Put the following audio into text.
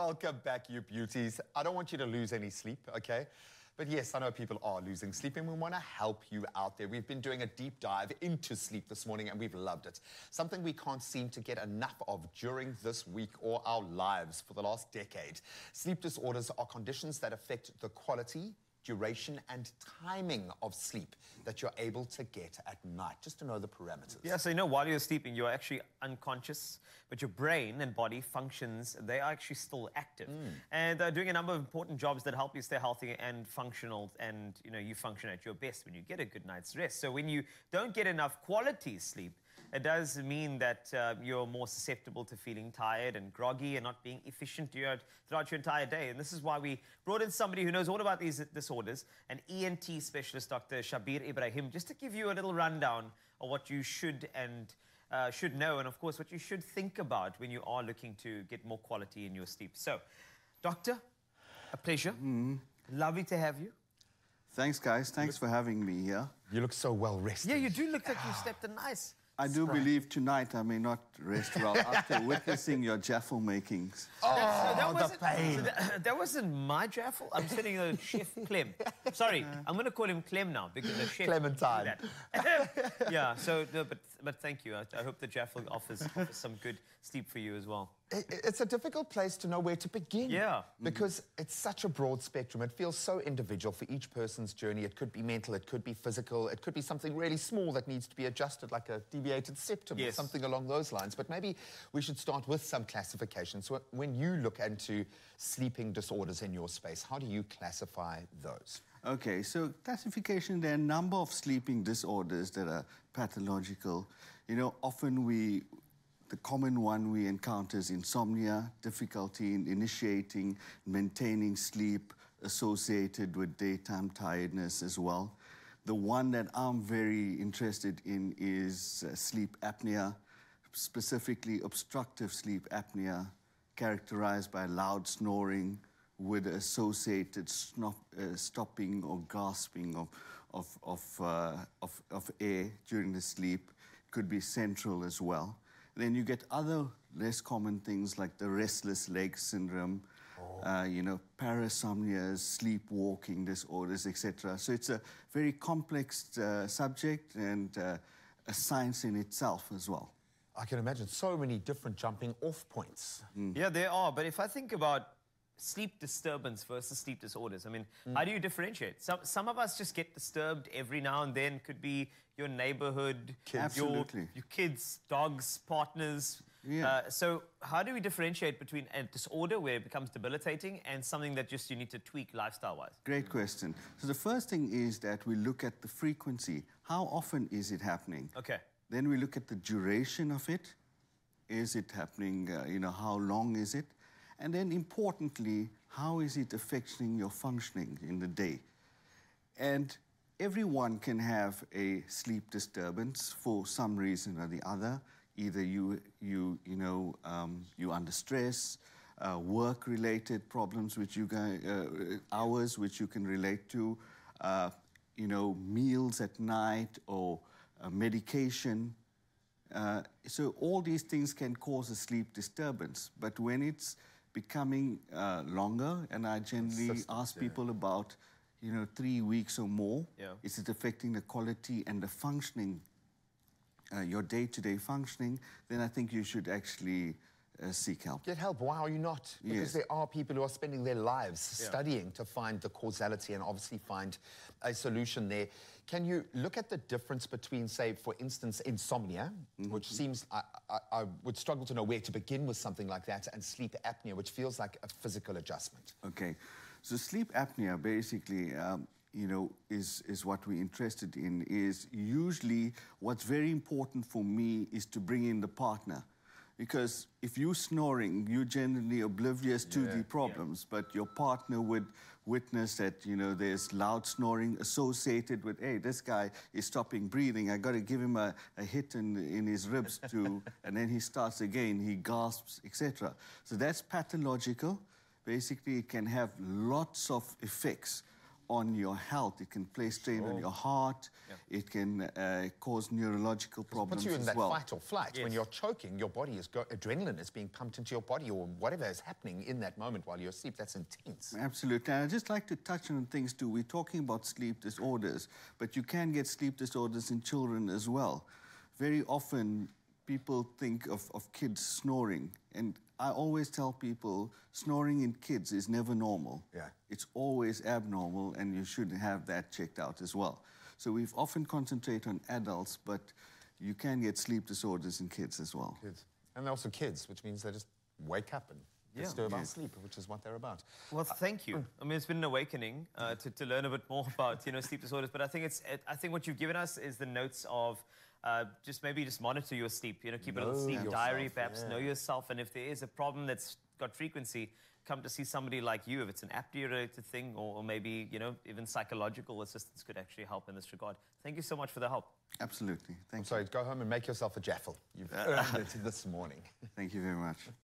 Welcome back, you beauties. I don't want you to lose any sleep, okay? But yes, I know people are losing sleep and we want to help you out there. We've been doing a deep dive into sleep this morning and we've loved it. Something we can't seem to get enough of during this week or our lives for the last decade. Sleep disorders are conditions that affect the quality, duration and timing of sleep that you're able to get at night, just to know the parameters. Yeah, so while you're sleeping, you're actually unconscious, but your brain and body functions, they are actually still active. And they're doing a number of important jobs that help you stay healthy and functional, and you function at your best when you get a good night's rest. So when you don't get enough quality sleep, it does mean that you're more susceptible to feeling tired and groggy and not being efficient throughout your entire day. And this is why we brought in somebody who knows all about these disorders, an ENT specialist, Dr. Shabir Ibrahim, just to give you a little rundown of what you should know, and of course what you should think about when you are looking to get more quality in your sleep. So, Doctor, a pleasure. Lovely to have you. Thanks, guys. Thanks for having me here. You look so well rested. Yeah, you do look like you slept a nice... I do believe tonight I may not rest well after witnessing your jaffle makings. That wasn't my jaffle. I'm sitting on Chef Clem. Sorry, I'm going to call him Clem now because the chef... Clementine. Yeah, so, no, but thank you. I hope the jaffle offers some good sleep for you as well. It's a difficult place to know where to begin. Yeah. Because it's such a broad spectrum. It feels so individual for each person's journey. It could be mental, it could be physical, it could be something really small that needs to be adjusted, like a deviated septum or something along those lines. But maybe we should start with some classifications. So when you look into sleeping disorders in your space, how do you classify those? Okay, so classification, there are a number of sleeping disorders that are pathological. Often the common one we encounter is insomnia, difficulty in initiating, maintaining sleep associated with daytime tiredness as well. The one that I'm very interested in is sleep apnea, specifically obstructive sleep apnea, characterized by loud snoring with associated stopping or gasping of air during the sleep. Could be central as well. Then you get other less common things like the restless leg syndrome, parasomnias, sleepwalking disorders, etc. So it's a very complex subject and a science in itself as well. I can imagine so many different jumping off points. Yeah, there are. But if I think about sleep disturbance versus sleep disorders, I mean, how do you differentiate? Some of us just get disturbed every now and then. Could be your neighborhood, your kids, dogs, partners. Yeah. So how do we differentiate between a disorder where it becomes debilitating and something that just you need to tweak lifestyle-wise? Great question. So the first thing is that we look at the frequency. How often is it happening? Okay. Then we look at the duration of it. Is it happening, how long is it? And then importantly, how is it affecting your functioning in the day? And everyone can have a sleep disturbance for some reason or the other. Either you're under stress, work-related problems, which hours which you can relate to, meals at night or medication. So all these things can cause a sleep disturbance. But when it's becoming longer, and I generally ask people about 3 weeks or more. Is it affecting the quality and the functioning, your day-to-day functioning? Then I think you should actually seek help. Get help. Why are you not? Because there are people who are spending their lives studying to find the causality and obviously find a solution there. Can you look at the difference between, say, for instance, insomnia, which seems, I would struggle to know where to begin with something like that, and sleep apnea, which feels like a physical adjustment? Okay. So sleep apnea, basically, is what we're interested in. Is usually what's very important for me is to bring in the partner. Because if you're snoring, you're generally oblivious to the problems, but your partner would witness that, there's loud snoring associated with, hey, this guy is stopping breathing. I got to give him a hit in his ribs too, and then he starts again, he gasps, etc. So that's pathological. Basically, it can have lots of effects on your health. It can place strain on your heart. Yeah. It can cause neurological problems Puts you in as that well. fight or flight. Yes. When you're choking, your body is adrenaline is being pumped into your body, or whatever is happening in that moment while you're asleep. That's intense. Absolutely. And I'd just like to touch on things too. We're talking about sleep disorders, but you can get sleep disorders in children as well. Very often, people think of kids snoring, and I always tell people snoring in kids is never normal. Yeah. It's always abnormal, and you should have that checked out as well. So we've often concentrate on adults, but you can get sleep disorders in kids as well. Kids. And they're also kids, which means they just wake up and disturb our sleep, which is what they're about. Well, thank you. I mean, it's been an awakening to learn a bit more about, sleep disorders. But I think what you've given us is the notes of just monitor your sleep. Keep a little sleep diary, perhaps know yourself. And if there is a problem that's got frequency, come to see somebody like you. If it's an apnea-related thing, or maybe even psychological assistance could actually help in this regard. Thank you so much for the help. Absolutely. Thank you. Sorry, go home and make yourself a jaffle. You've earned it this morning. Thank you very much.